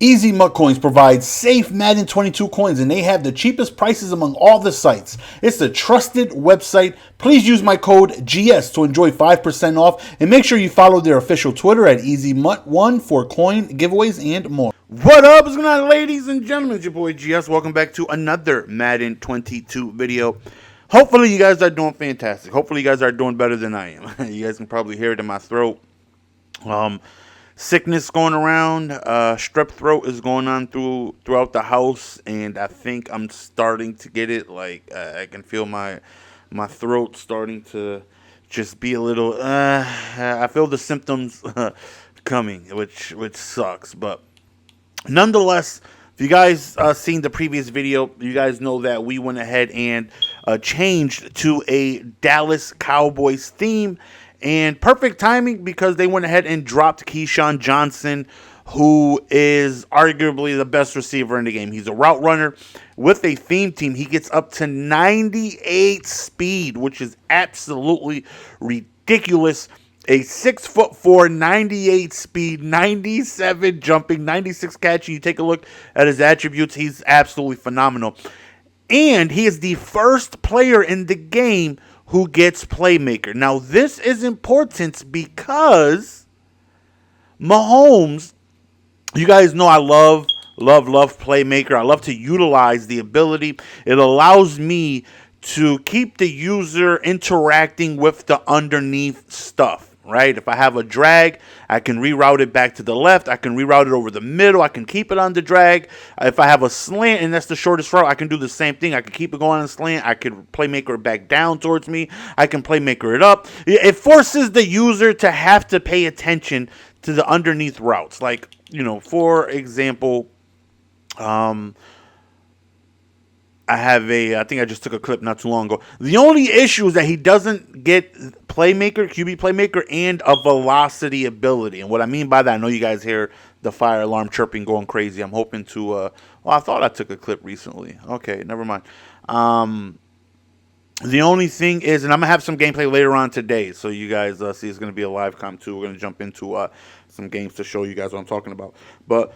Easy Mutt Coins provides safe Madden 22 coins, and they have the cheapest prices among all the sites. It's a trusted website. Please use my code GS to enjoy 5% off, and make sure you follow their official Twitter at EasyMutt1 for coin giveaways and more. What up? What's going on, ladies and gentlemen? It's your boy GS. Welcome back to another Madden 22 video. Hopefully you guys are doing fantastic. Hopefully you guys are doing better than I am. You guys can probably hear it in my throat. Sickness going around, strep throat is going on throughout the house, and I think I'm starting to get it. Like I can feel my throat starting to just be a little. I feel the symptoms coming, which sucks. But nonetheless, if you guys seen the previous video, you guys know that we went ahead and changed to a Dallas Cowboys theme. And perfect timing because they went ahead and dropped Keyshawn Johnson, who is arguably the best receiver in the game. He's a route runner. With a theme team, he gets up to 98 speed, which is absolutely ridiculous. A 6'4", 98 speed, 97 jumping, 96 catching. You take a look at his attributes, he's absolutely phenomenal. And he is the first player in the game who gets Playmaker. Now, this is important because Mahomes, you guys know I love Playmaker. I love to utilize the ability. It allows me to keep the user interacting with the underneath stuff. Right? If I have a drag, I can reroute it back to the left. I can reroute it over the middle. I can keep it on the drag. If I have a slant and that's the shortest route, I can do the same thing. I can keep it going on a slant. I could Playmaker it back down towards me. I can Playmaker it up. It forces the user to have to pay attention to the underneath routes. Like, you know, for example, I think I just took a clip not too long ago. The only issue is that he doesn't get Playmaker, QB Playmaker, and a velocity ability. And what I mean by that, I know you guys hear the fire alarm chirping going crazy. I'm hoping to, well, I thought I took a clip recently. Okay, never mind. The only thing is, and I'm going to have some gameplay later on today, so you guys see it's going to be a live com too. We're going to jump into some games to show you guys what I'm talking about. But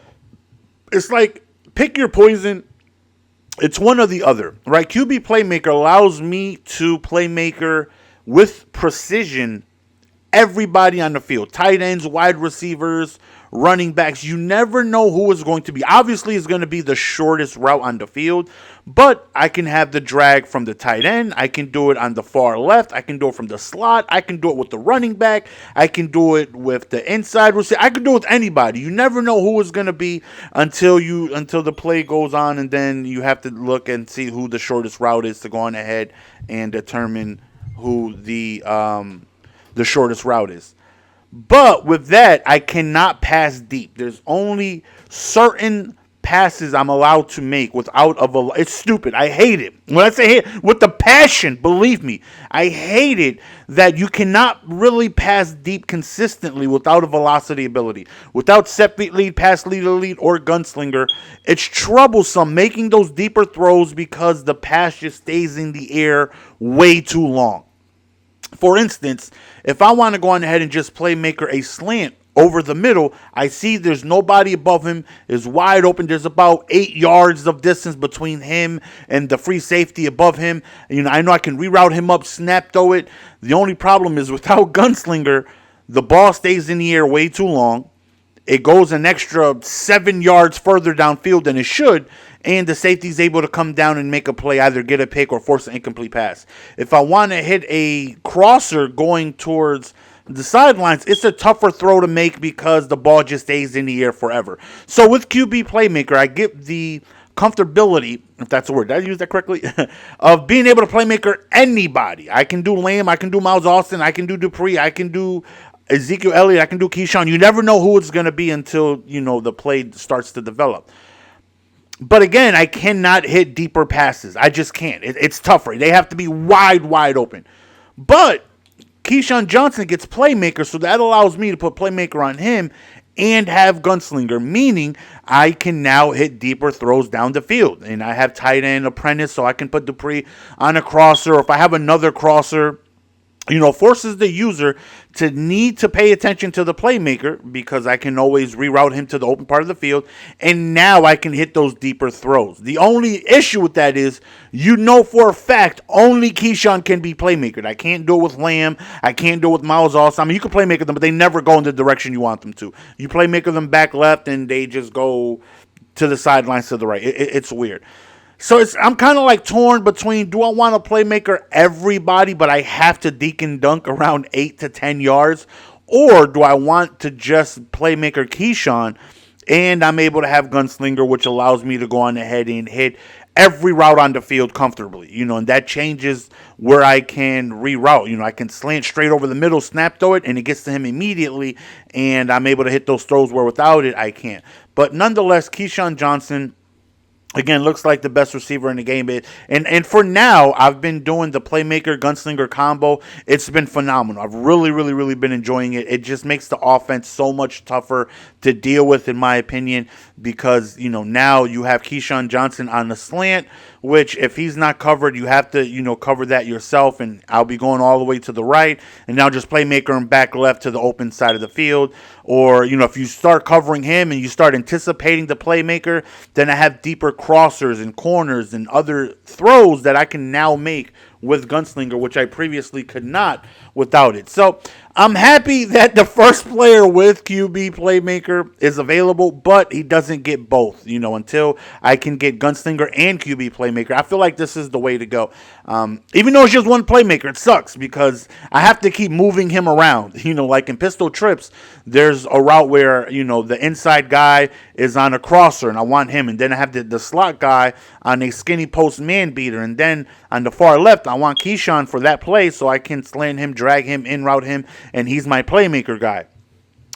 it's like, pick your poison. It's one or the other, right? QB Playmaker allows me to Playmaker with precision everybody on the field. Tight ends, wide receivers, running backs. You never know who is going to be. Obviously, it's going to be the shortest route on the field, but I can have the drag from the tight end. I can do it on the far left. I can do it from the slot. I can do it with the running back. I can do it with the inside receiver. I can do it with anybody. You never know who it's going to be until the play goes on, and then you have to look and see who the shortest route is to go on ahead and determine who the shortest route is. But with that, I cannot pass deep. There's only certain passes I'm allowed to make without a it's stupid. I hate it. When I say hate, with the passion, believe me, I hate it that you cannot really pass deep consistently without a velocity ability. Without set beat lead, pass lead elite, or gunslinger, it's troublesome making those deeper throws because the pass just stays in the air way too long. For instance, if I want to go on ahead and just Playmaker a slant over the middle, I see there's nobody above him, is wide open. There's about 8 yards of distance between him and the free safety above him. You know, I know I can reroute him up, snap throw it. The only problem is without Gunslinger, the ball stays in the air way too long. It goes an extra 7 yards further downfield than it should, and the safety is able to come down and make a play, either get a pick or force an incomplete pass. If I want to hit a crosser going towards the sidelines, it's a tougher throw to make because the ball just stays in the air forever. So with QB Playmaker, I get the comfortability, if that's a word, did I use that correctly, of being able to Playmaker anybody. I can do Lamb, I can do Miles Austin, I can do Dupree, I can do Ezekiel Elliott, I can do Keyshawn. You never know who it's going to be until, you know, the play starts to develop. But again, I cannot hit deeper passes. I just can't. It's tougher. They have to be wide open. But Keyshawn Johnson gets Playmaker, so that allows me to put Playmaker on him and have Gunslinger, meaning I can now hit deeper throws down the field. And I have tight end apprentice, so I can put Dupree on a crosser. Or if I have another crosser forces the user to need to pay attention to the playmaker because I can always reroute him to the open part of the field, and now I can hit those deeper throws. The only issue with that is, for a fact, only Keyshawn can be playmaker. I can't do it with Lamb. I can't do it with Miles Austin. I mean, you can playmaker them, but they never go in the direction you want them to. You playmaker them back left, and they just go to the sidelines to the right. It's weird. So I'm kind of like torn between, do I want to playmaker everybody, but I have to deke and dunk around 8 to 10 yards, or do I want to just playmaker Keyshawn, and I'm able to have Gunslinger, which allows me to go on ahead and hit every route on the field comfortably, and that changes where I can reroute. I can slant straight over the middle, snap throw it, and it gets to him immediately, and I'm able to hit those throws where without it, I can't. But nonetheless, Keyshawn Johnson, again, looks like the best receiver in the game. And for now, I've been doing the playmaker gunslinger combo. It's been phenomenal. I've really, really, really been enjoying it. It just makes the offense so much tougher to deal with, in my opinion, because, now you have Keyshawn Johnson on the slant, which if he's not covered, you have to, cover that yourself. And I'll be going all the way to the right, and now just playmaker him back left to the open side of the field. Or, if you start covering him and you start anticipating the playmaker, then I have deeper crossers and corners and other throws that I can now make with Gunslinger, which I previously could not without it. So I'm happy that the first player with QB Playmaker is available, but he doesn't get both, until I can get Gunslinger and QB Playmaker. I feel like this is the way to go. Even though it's just one Playmaker, it sucks because I have to keep moving him around. Like in pistol trips, there's a route where, the inside guy is on a crosser and I want him. And then I have the slot guy on a skinny post man beater. And then on the far left, I want Keyshawn for that play so I can slant him, drag him, in route him, and he's my playmaker guy.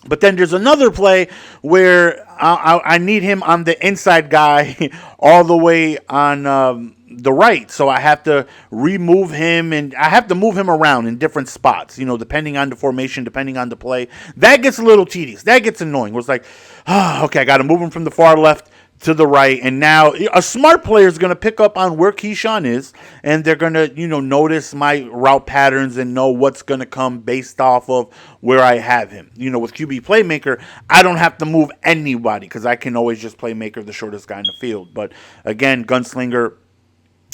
But then there's another play where I need him on the inside guy all the way on the right. So I have to remove him, and I have to move him around in different spots, depending on the formation, depending on the play. That gets a little tedious. That gets annoying. It's like, okay, I got to move him from the far left to the right, and now a smart player is going to pick up on where Keyshawn is, and they're going to, notice my route patterns and know what's going to come based off of where I have him. With QB Playmaker, I don't have to move anybody because I can always just Playmaker the shortest guy in the field. But again, Gunslinger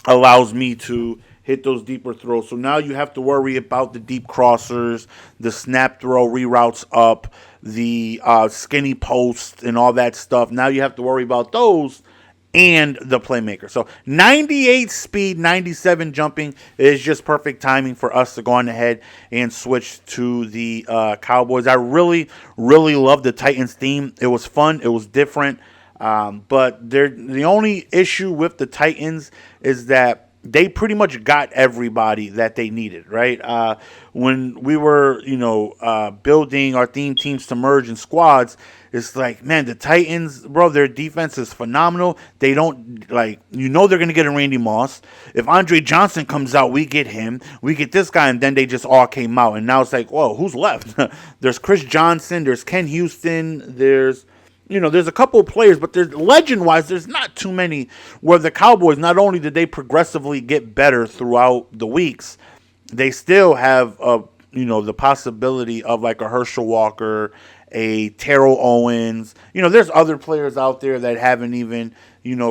allows me to hit those deeper throws. So now you have to worry about the deep crossers, the snap throw reroutes up, the skinny post and all that stuff. Now you have to worry about those and the playmaker. So 98 speed, 97 jumping is just perfect timing for us to go on ahead and switch to the Cowboys. I really, really love the Titans theme. It was fun. It was different. But the only issue with the Titans is that they pretty much got everybody that they needed, right? When we were, building our teams to merge in squads, it's like, man, the Titans, bro, their defense is phenomenal. They don't, they're going to get a Randy Moss. If Andre Johnson comes out, we get him. We get this guy, and then they just all came out. And now it's like, whoa, who's left? There's Chris Johnson. There's Ken Houston. There's a couple of players, but there's legend-wise, there's not too many. Where the Cowboys, not only did they progressively get better throughout the weeks, they still have the possibility of like a Herschel Walker, a Terrell Owens. There's other players out there that haven't even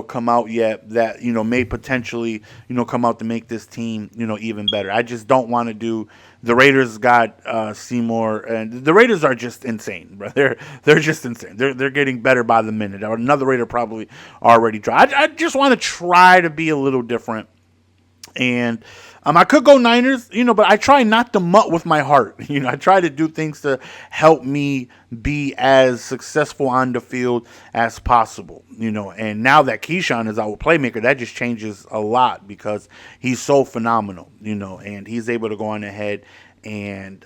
come out yet that may potentially come out to make this team even better. I just don't want to do. The Raiders got Seymour, and the Raiders are just insane, bro. They're just insane. They're getting better by the minute. Another Raider probably already tried. I just want to try to be a little different, and I could go Niners, but I try not to mutt with my heart. I try to do things to help me be as successful on the field as possible, and now that Keyshawn is our playmaker, that just changes a lot because he's so phenomenal, and he's able to go on ahead and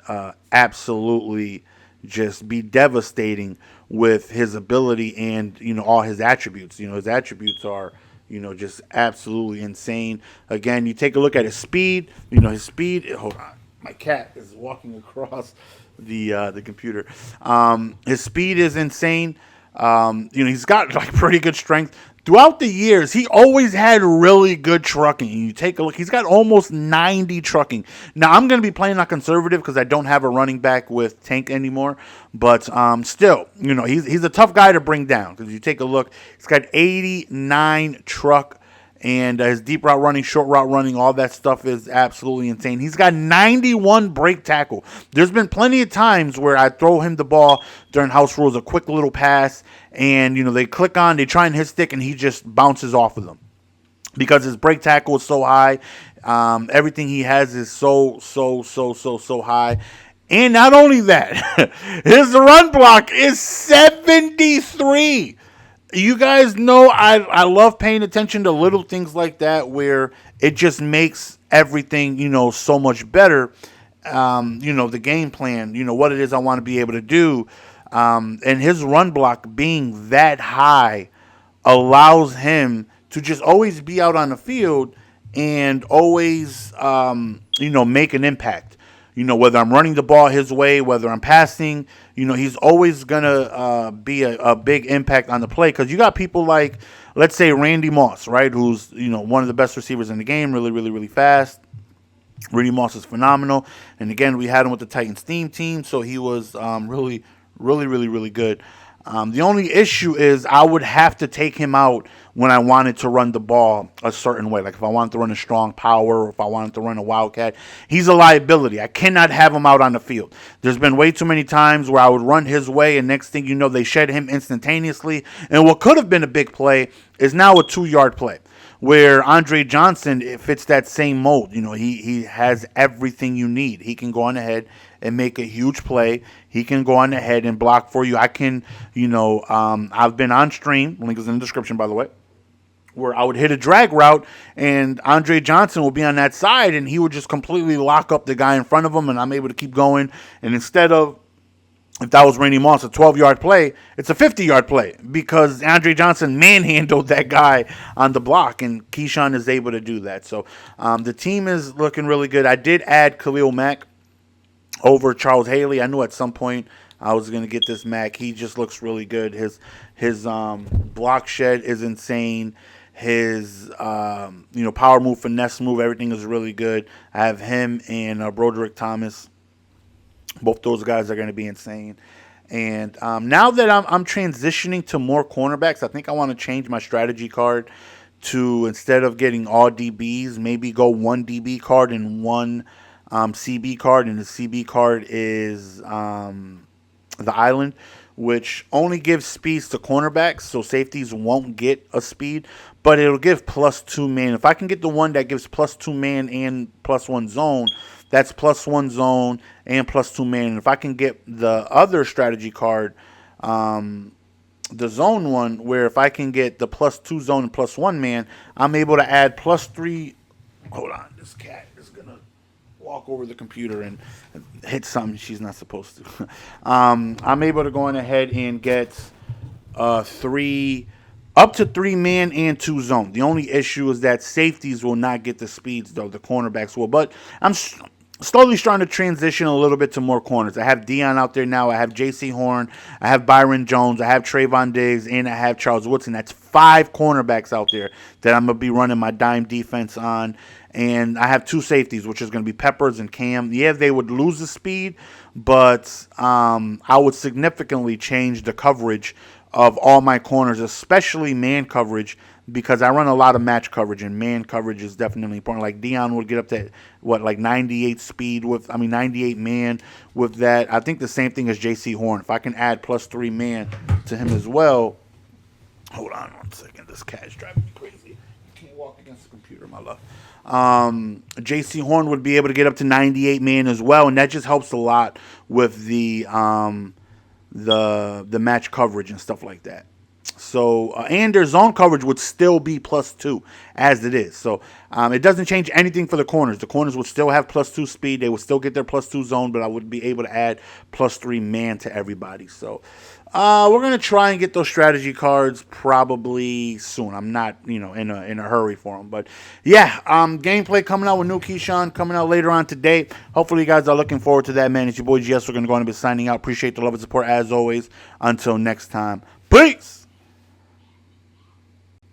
absolutely just be devastating with his ability and, all his attributes. His attributes are just absolutely insane. Again, you take a look at his speed. His speed. Hold on, my cat is walking across the computer. His speed is insane. He's got like pretty good strength. throughout the years, he always had really good trucking. You take a look, he's got almost 90 trucking. Now, I'm going to be playing on conservative because I don't have a running back with Tank anymore. But still, he's a tough guy to bring down because you take a look, he's got 89 truck. And his deep route running, short route running, all that stuff is absolutely insane. He's got 91 break tackle. There's been plenty of times where I throw him the ball during house rules, a quick little pass, and they click on, they try and hit stick, and he just bounces off of them because his break tackle is so high. Everything he has is so high. And not only that, his run block is 73. You guys know I love paying attention to little things like that where it just makes everything, so much better. The game plan, what it is I want to be able to do. And his run block being that high allows him to just always be out on the field and always, make an impact. Whether I'm running the ball his way, whether I'm passing, he's always going to be a big impact on the play. Because you got people like, let's say, Randy Moss, right, who's, one of the best receivers in the game, really, really, really fast. Randy Moss is phenomenal. And, again, we had him with the Titans team, so he was really, really, really, really good. The only issue is I would have to take him out when I wanted to run the ball a certain way. Like if I wanted to run a strong power or if I wanted to run a wildcat. He's a liability. I cannot have him out on the field. There's been way too many times where I would run his way and next thing you know, they shed him instantaneously. And what could have been a big play is now a 2-yard play. Where Andre Johnson fits that same mold. He has everything you need. He can go on ahead and make a huge play. He can go on ahead and block for you. I can, I've been on stream, link is in the description, by the way, where I would hit a drag route and Andre Johnson will be on that side and he would just completely lock up the guy in front of him and I'm able to keep going. And instead of, if that was Randy Moss, a 12-yard play, it's a 50-yard play because Andre Johnson manhandled that guy on the block, and Keyshawn is able to do that. So the team is looking really good. I did add Khalil Mack over Charles Haley. I knew at some point I was going to get this Mack. He just looks really good. His block shed is insane. His power move, finesse move, everything is really good. I have him and Broderick Thomas. Both those guys are going to be insane. And now that I'm transitioning to more cornerbacks, I think I want to change my strategy card to, instead of getting all DBs, maybe go one DB card and one CB card. And the CB card is the Island, which only gives speeds to cornerbacks, so safeties won't get a speed, but it'll give +2 man. If I can get the one that gives +2 man and +1 zone, that's +1 zone and +2 man. And if I can get the other strategy card, the zone one, where if I can get the +2 zone and +1 man, I'm able to add +3. Hold on, this cat is going to walk over the computer and hit something she's not supposed to. I'm able to go on ahead and get up to 3 man and 2 zone. The only issue is that safeties will not get the speeds, though. The cornerbacks will. But I'm slowly starting to transition a little bit to more corners. I have Dion out there now. I have J.C. Horn. I have Byron Jones. I have Trayvon Diggs. And I have Charles Woodson. That's 5 cornerbacks out there that I'm going to be running my dime defense on. And I have 2 safeties, which is going to be Peppers and Cam. Yeah, they would lose the speed, but I would significantly change the coverage of all my corners, especially man coverage, because I run a lot of match coverage, and man coverage is definitely important. Like Dion would get up to 98 speed 98 man with that. I think the same thing as J.C. Horn. If I can add +3 man to him as well. Hold on 1 second. This cat is driving me crazy. You can't walk against the computer, my love. J.C. Horn would be able to get up to 98 man as well, and that just helps a lot with the match coverage and stuff like that. So, and their zone coverage would still be +2 as it is. So, it doesn't change anything for the corners. The corners would still have +2 speed. They would still get their +2 zone, but I would be able to add +3 man to everybody. So, we're going to try and get those strategy cards probably soon. I'm not, in a hurry for them. But, yeah, gameplay coming out with new Keyshawn coming out later on today. Hopefully, you guys are looking forward to that, man. It's your boy GS. We're going to go on and be signing out. Appreciate the love and support as always. Until next time. Peace!